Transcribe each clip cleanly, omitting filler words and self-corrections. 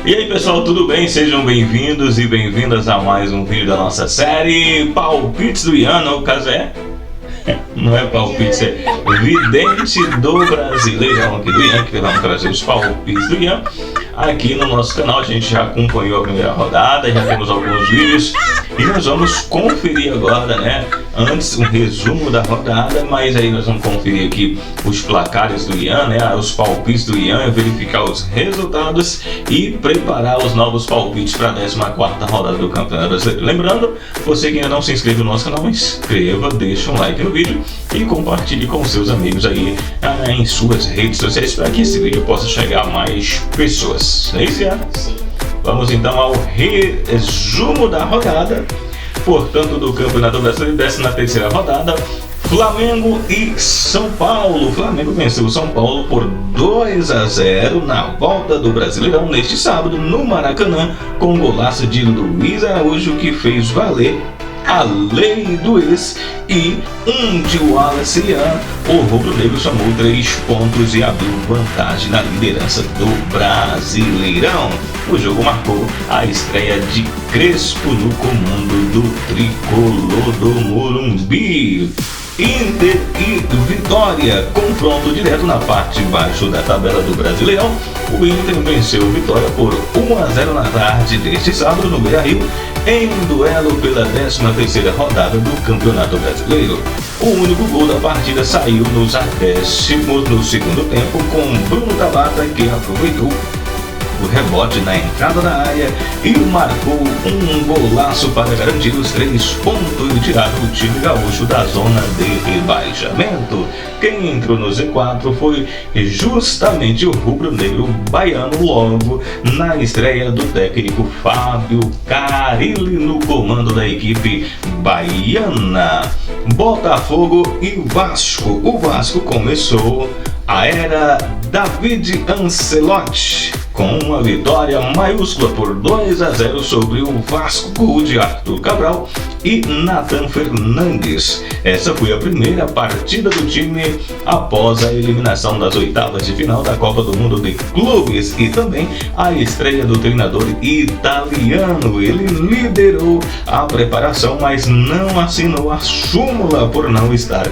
E aí pessoal, tudo bem? Sejam bem-vindos e bem-vindas a mais um vídeo da nossa série Palpites do Ian. No caso não é palpite, é Vidente do Brasileirão aqui do Ian, que vamos trazer os palpites do Ian aqui no nosso canal. A gente já acompanhou a primeira rodada, já temos alguns vídeos e nós vamos conferir agora, né? Antes um resumo da rodada, mas aí nós vamos conferir aqui os placares do Ian, né? Os palpites do Ian, verificar os resultados e preparar os novos palpites para a 14ª rodada do Campeonato Brasileiro. Lembrando, você que ainda não se inscreve no nosso canal, inscreva, deixa um like no vídeo e compartilhe com seus amigos aí em suas redes sociais para que esse vídeo possa chegar a mais pessoas. É isso, Ian? Sim. Vamos então ao resumo da rodada. Portanto, do Campeonato Brasileiro, 13ª rodada, Flamengo e São Paulo. O Flamengo venceu o São Paulo por 2-0 na volta do Brasileirão neste sábado no Maracanã, com golaço de Luiz Araújo, que fez valer a lei do ex, e um de Wallace Ian. O rubro-negro somou 3 pontos e abriu vantagem na liderança do Brasileirão. O jogo marcou a estreia de Crespo no comando do tricolor do Morumbi. Inter e Vitória, confronto direto na parte de baixo da tabela do Brasileirão. O Inter venceu Vitória por 1-0 na tarde deste sábado no Beira-Rio, em duelo pela 13ª rodada do Campeonato Brasileiro. O único gol da partida saiu nos acréscimos no segundo tempo, com Bruno Tabata, que aproveitou o rebote na entrada da área e marcou um golaço para garantir os 3 pontos e tirar o time gaúcho da zona de rebaixamento. Quem entrou no Z4 foi justamente o rubro-negro baiano, logo na estreia do técnico Fábio Carille no comando da equipe baiana. Botafogo e Vasco. O Vasco começou a era David Ancelotti com uma vitória maiúscula por 2-0 sobre o Vasco, gol de Arthur Cabral e Nathan Fernandes. Essa foi a primeira partida do time após a eliminação das oitavas de final da Copa do Mundo de Clubes e também a estreia do treinador italiano. Ele liderou a preparação, mas não assinou a súmula por não estar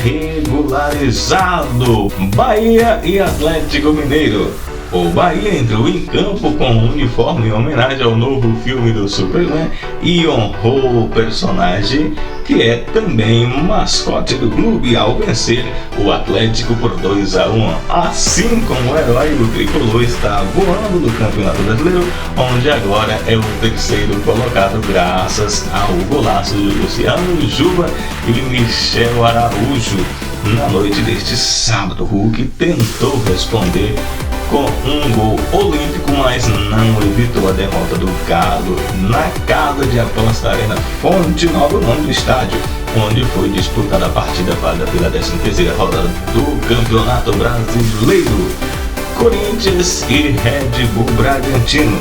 regularizado. Bahia e Atlético Mineiro. O Bahia entrou em campo com um uniforme em homenagem ao novo filme do Superman e honrou o personagem, que é também mascote do clube, ao vencer o Atlético por 2-1. Assim como o herói do tricolor está voando no Campeonato Brasileiro, onde agora é o 3º colocado graças ao golaço de Luciano Juba e Michel Araújo. Na noite deste sábado, Hulk tentou responder com um gol olímpico, mas não evitou a derrota do Galo na casa de aposta Arena Fonte Nova, o nome do estádio, onde foi disputada a partida válida pela 13ª rodada do Campeonato Brasileiro. Corinthians e Red Bull Bragantino.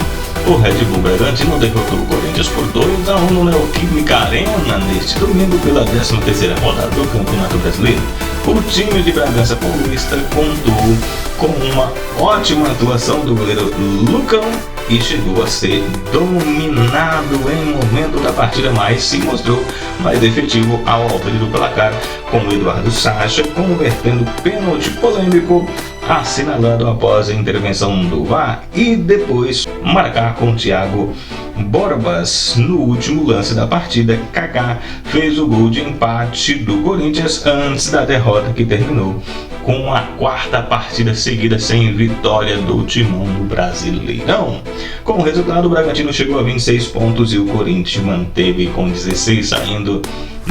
O Red Bull Bragantino derrotou o Corinthians por 2-1 no Neoquímica Arena neste domingo pela 13ª rodada do Campeonato Brasileiro. O time de Bragança Paulista contou com uma ótima atuação do goleiro Lucão e chegou a ser dominado em momento da partida, mas se mostrou mais efetivo ao abrir o placar, com o Eduardo Sacha convertendo pênalti polêmico, assinalando após a intervenção do VAR, e depois marcar com Thiago Borbas. No último lance da partida, Kaká fez o gol de empate do Corinthians antes da derrota, que terminou com a 4ª partida seguida sem vitória do timão do Brasileirão. Com o resultado, o Bragantino chegou a 26 pontos e o Corinthians manteve com 16, saindo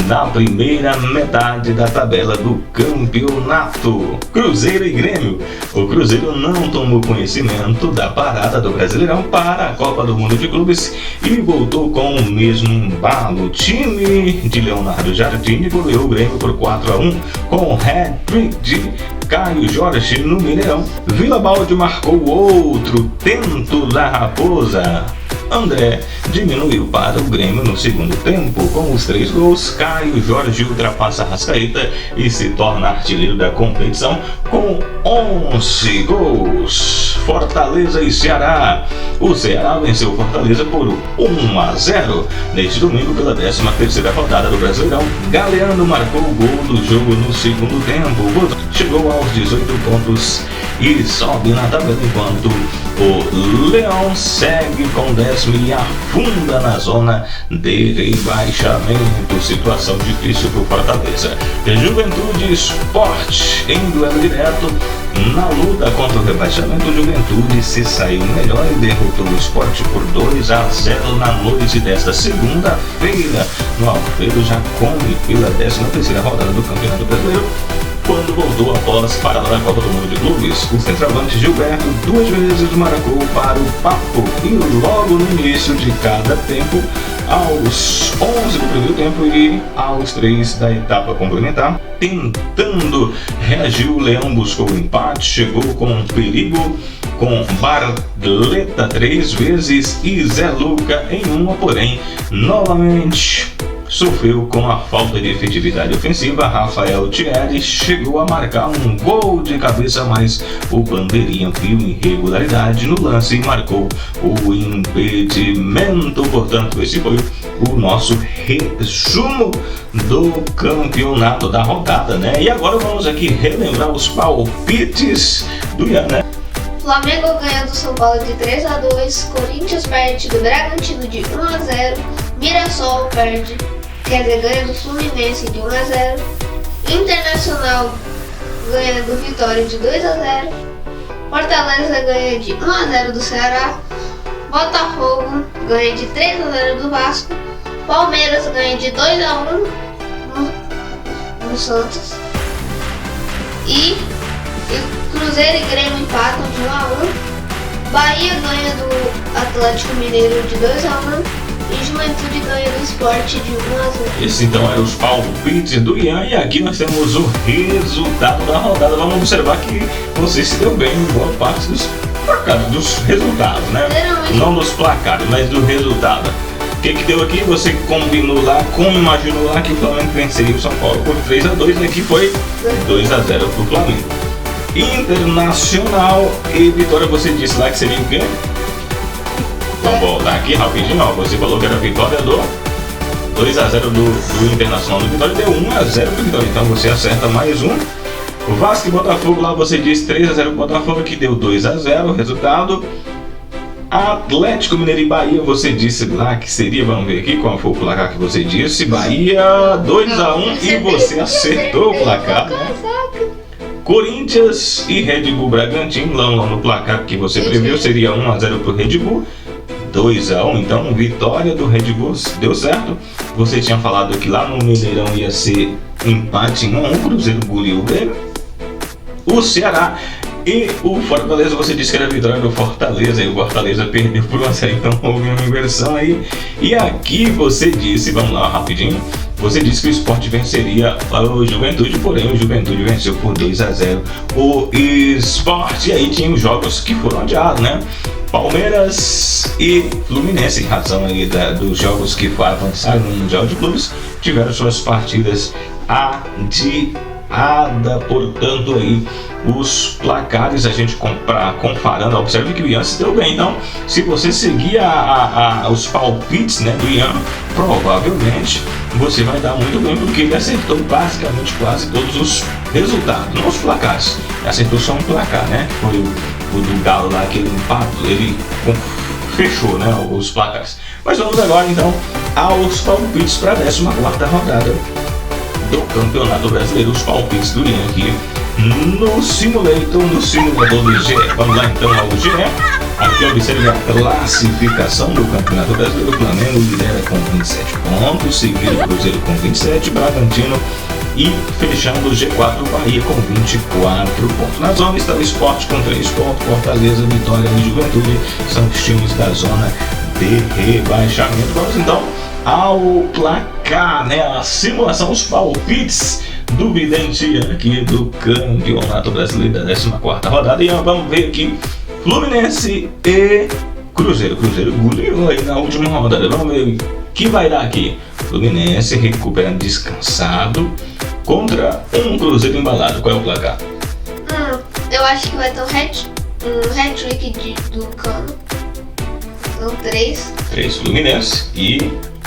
na primeira metade da tabela do campeonato. Cruzeiro e Grêmio. O Cruzeiro não tomou conhecimento da parada do Brasileirão para a Copa do Mundo de Clubes e voltou com o mesmo embalo. O time de Leonardo Jardim goleou o Grêmio por 4-1 com o hat-trick de Caio Jorge no Mineirão. Vila Balde marcou outro tento da Raposa. André diminuiu para o Grêmio no segundo tempo. Com os 3 gols, Caio Jorge ultrapassa Arrascaeta e se torna artilheiro da competição com 11 gols. Fortaleza e Ceará. O Ceará venceu o Fortaleza por 1-0 neste domingo pela 13ª rodada do Brasileirão. Galeano marcou o gol do jogo no segundo tempo. Chegou aos 18 pontos e sobe na tabela, enquanto o Leão segue com 10º e afunda na zona de rebaixamento. Situação difícil para o Fortaleza. Juventude e Sport em duelo direto. Na luta contra o rebaixamento, o Juventude se saiu melhor e derrotou o Sport por 2-0 na noite desta segunda-feira no Alfredo Jacome pela 13ª rodada do Campeonato Brasileiro, quando voltou após parada na Copa do Mundo de Clubes. O centroavante Gilberto 2 vezes marcou para o Papo e logo no início de cada tempo, aos 11 do primeiro tempo e aos 3 da etapa complementar, tentando reagir, o Leão buscou o empate, chegou com perigo com Barleta 3 vezes e Zé Luca em uma, porém novamente sofreu com a falta de efetividade ofensiva. Rafael Thierry chegou a marcar um gol de cabeça, mas o bandeirinha viu irregularidade no lance e marcou o impedimento. Portanto, esse foi o nosso resumo do campeonato da rodada, né? E agora vamos aqui relembrar os palpites do Ian, né? Flamengo ganha do São Paulo de 3-2, Corinthians perde do Bragantino de 1-0, Mirassol ganha do Fluminense de 1-0, Internacional ganha do Vitória de 2-0, Fortaleza ganha de 1-0 do Ceará, Botafogo ganha de 3-0 do Vasco, Palmeiras ganha de 2-1 no Santos e Cruzeiro e Grêmio empatam de 1-1, Bahia ganha do Atlético Mineiro de 2-1 e Juventude ganha do Sport de 1-0. Esse então eram os palpites do Ian, e aqui nós temos o resultado da rodada. Vamos observar que você se deu bem em boa parte dos placares, dos resultados, né? Não dos placares, mas do resultado. O que deu aqui? Você combinou lá, como imaginou lá que o Flamengo venceria o São Paulo por 3-2, e aqui foi 2-0 pro Flamengo. Internacional e Vitória, você disse lá que seria o quê? Vamos voltar aqui rapidinho, ó. Você falou que era a vitória do 2-0 do Internacional do Vitória, deu 1-0 pro Vitória, então você acerta mais um. Vasco e Botafogo, lá você disse 3-0 pro Botafogo, que deu 2-0 o resultado. Atlético Mineiro e Bahia, você disse lá que seria, vamos ver aqui qual foi o placar que você disse. Bahia 2-1 e você acertou o placar, né? Corinthians e Red Bull Bragantino, lá no placar que você previu seria 1-0 pro Red Bull, 2-1, então vitória do Red Bull, deu certo. Você tinha falado que lá no Mineirão ia ser empate em 1-1, Cruzeiro engoliu o Grêmio. O Ceará e o Fortaleza, você disse que era a vitória do Fortaleza, e o Fortaleza perdeu por 1-0, então houve uma inversão aí. E aqui você disse, vamos lá rapidinho, você disse que o Sport venceria o Juventude, porém o Juventude venceu por 2-0 o Sport. E aí tinha os jogos que foram adiados, né? Palmeiras e Fluminense, em razão aí dos jogos que avançaram no Mundial de Clubes, tiveram suas partidas adiadas. Portanto aí os placares a gente comparando, observe que o Ian se deu bem. Então, se você seguir os palpites, né, do Ian, provavelmente você vai dar muito bem, porque ele acertou basicamente quase todos os resultados, não os placares. Ele acertou só um placar, né? Foi o do Galo lá, aquele empate, ele fechou, né, os placares. Mas vamos agora então aos palpites para a 14ª rodada do Campeonato Brasileiro, os palpites do Ian aqui no simulador do GE. Vamos lá então ao GE. Aqui observe a classificação do Campeonato Brasileiro. O Flamengo lidera com 27 pontos, seguido o Cruzeiro com 27, Bragantino e fechando o G4, Bahia com 24 pontos. Na zona está o Sport com 3 pontos, Fortaleza, Vitória e Juventude são os times da zona de rebaixamento. Vamos então ao placar, né? A simulação, os palpites do vidente aqui do Campeonato Brasileiro da 14ª rodada. E vamos ver aqui Fluminense e Cruzeiro. Cruzeiro goleou aí na última rodada. Vamos ver o que vai dar aqui. Fluminense recuperando descansado contra um Cruzeiro embalado. Qual é o placar? Eu acho que vai ter um um hat-trick do Cano. Então 3. 3 Fluminense e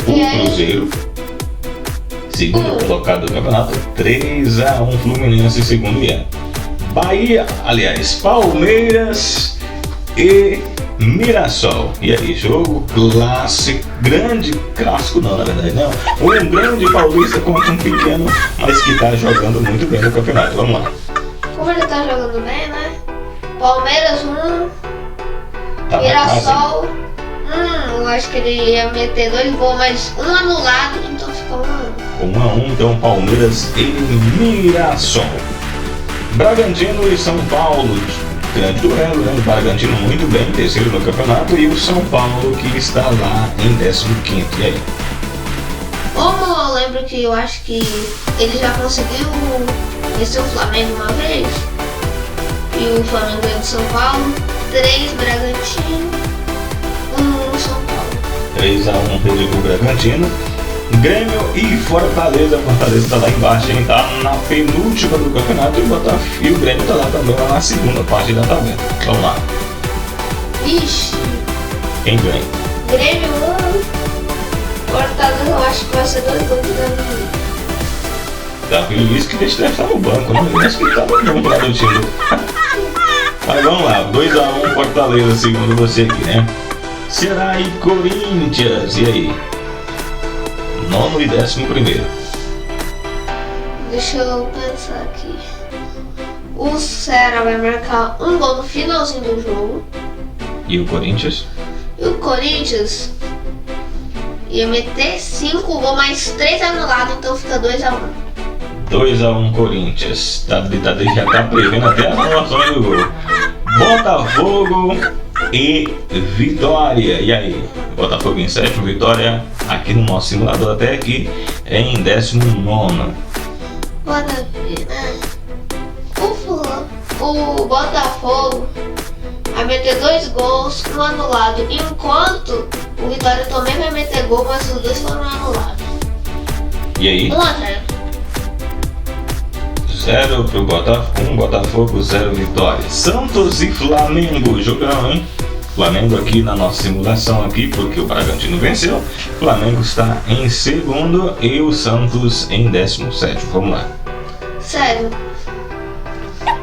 o E aí? Cruzeiro, segundo colocado do campeonato, 3-1 Fluminense, segundo Ian. Bahia, aliás, Palmeiras e Mirassol. E aí, jogo clássico, grande clássico não, na verdade não. Um grande paulista contra um pequeno, mas que tá jogando muito bem no campeonato. Vamos lá. Como ele tá jogando bem, né? Palmeiras 1, Tá na Mirassol. Eu acho que ele ia meter 2 gols, mas um anulado, então ficou 1-1. 1-1, então Palmeiras e Mirassol. Bragantino e São Paulo. Grande duelo, né? O Bragantino muito bem, terceiro no campeonato, e o São Paulo que está lá em 15º. E aí? Como eu lembro que eu acho que ele já conseguiu vencer o Flamengo uma vez. E o Flamengo ganhou de São Paulo. 3 Bragantino, 1 São Paulo. 3-1 Red Bull Bragantino. Grêmio e Fortaleza. Fortaleza está lá embaixo, hein? Tá na penúltima do campeonato e o Grêmio está lá também, lá na segunda parte da tabela. Vamos lá. Ixi, Quem ganha? Grêmio 1. Fortaleza eu acho que vai ser 2 gols do Grêmio. Davi Luiz que deve estar no banco, né? Acho que ele tá no banco lá do time. Mas vamos lá, 2-1 Fortaleza, segundo você aqui, né? Ceará e Corinthians, e aí? 9º e 11º. Deixa eu pensar aqui. O Ceará vai marcar 1 gol no finalzinho do jogo. E o Corinthians? E o Corinthians ia meter 5 gols, mais 3 anulados, então fica 2-1. 2-1 Corinthians. Já tá prevendo até a anulação do gol. Botafogo e Vitória. E aí? Botafogo em 7º, Vitória aqui no nosso simulador até aqui em 19º. Bora ver, né? O Botafogo vai meter 2 gols, 1 anulado, enquanto o Vitória também vai meter gol, mas os 2 foram anulados. E aí? 1-0. 0 pro Botafogo, Botafogo 0 Vitória. Santos e Flamengo, jogão, hein? Flamengo aqui na nossa simulação aqui, porque o Bragantino venceu. Flamengo está em 2º e o Santos em 17º. Vamos lá. Sério.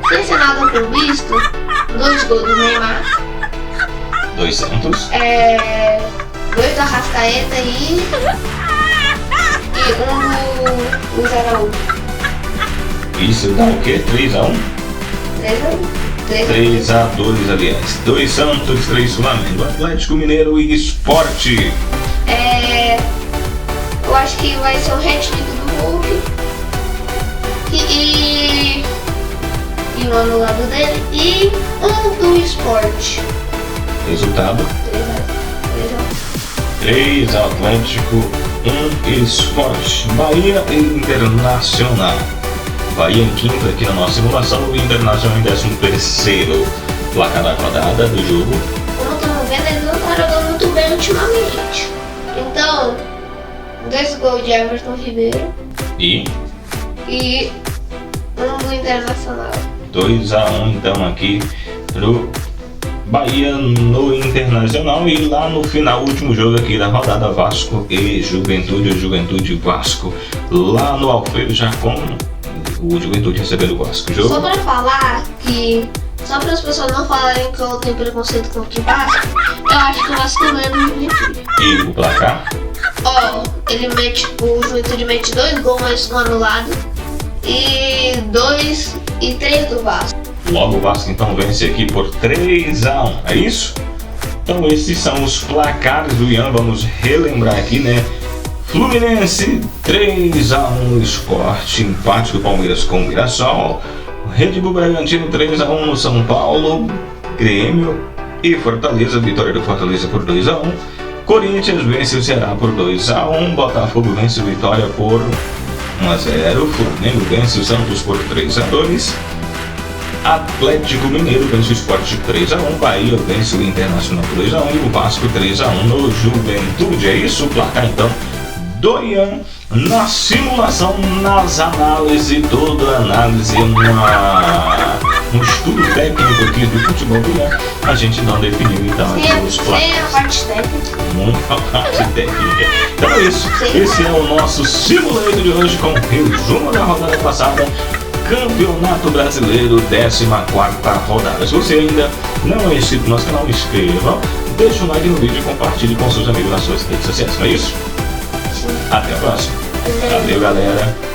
Sem ser nada previsto, 2 gols do Neymar, 2 Santos. 2 do Arrascaeta e 1 do Luiz Araújo. Isso dá o quê? 3-1? 3-2, aliás. 2 Santos, 3 Flamengo. Atlético Mineiro e Sport. Eu acho que vai ser um hat-trick do Hulk e um anulado dele e 1 do Sport. Resultado: 3 Atlético, 1 Sport. Bahia e Internacional. Bahia em 5º aqui na nossa simulação, o Internacional em 13º. Placar da rodada do jogo. Como estamos vendo, eles não estão jogando muito bem ultimamente. Então, 2 gols de Everton Ribeiro E e 1 do Internacional. 2-1 então aqui pro Bahia no Internacional. E lá no final, último jogo aqui da rodada, Vasco e Juventude, o Juventude Vasco lá no Alfredo Jacom. O Juventude recebendo o Vasco. Jogo. Só pra falar que, só para as pessoas não falarem que eu tenho preconceito contra o Vasco, eu acho que o Vasco ganha do Juventude. E o placar? O Juventude mete 2 gols, mais 1 anulado e 2 e 3 do Vasco. Logo o Vasco então vence aqui por 3-1, é isso? Então esses são os placares do Ian, vamos relembrar aqui, né? Fluminense 3-1 Sport, empate do Palmeiras com o Mirassol. Red Bull Bragantino 3-1 no São Paulo. Grêmio e Fortaleza, vitória do Fortaleza por 2-1. Corinthians vence o Ceará por 2-1. Botafogo vence o Vitória por 1-0. Flamengo vence o Santos por 3-2. Atlético Mineiro vence o Sport 3-1. Bahia vence o Internacional por 2-1. E o Vasco 3-1 no Juventude. É isso o placar então do Ian na simulação, nas análises, toda análise, uma um estudo técnico aqui do futebol, né? A gente não definiu então aqui os placares. Sem a parte técnica. Muita parte técnica. Então é isso. Esse é o nosso simulator de hoje com o resumo da rodada passada. Campeonato Brasileiro, 14ª rodada. Se você ainda não é inscrito no nosso canal, inscreva, deixa um like no vídeo e compartilhe com seus amigos nas suas redes sociais. Não é isso? Sim. Até a próxima. Valeu, galera.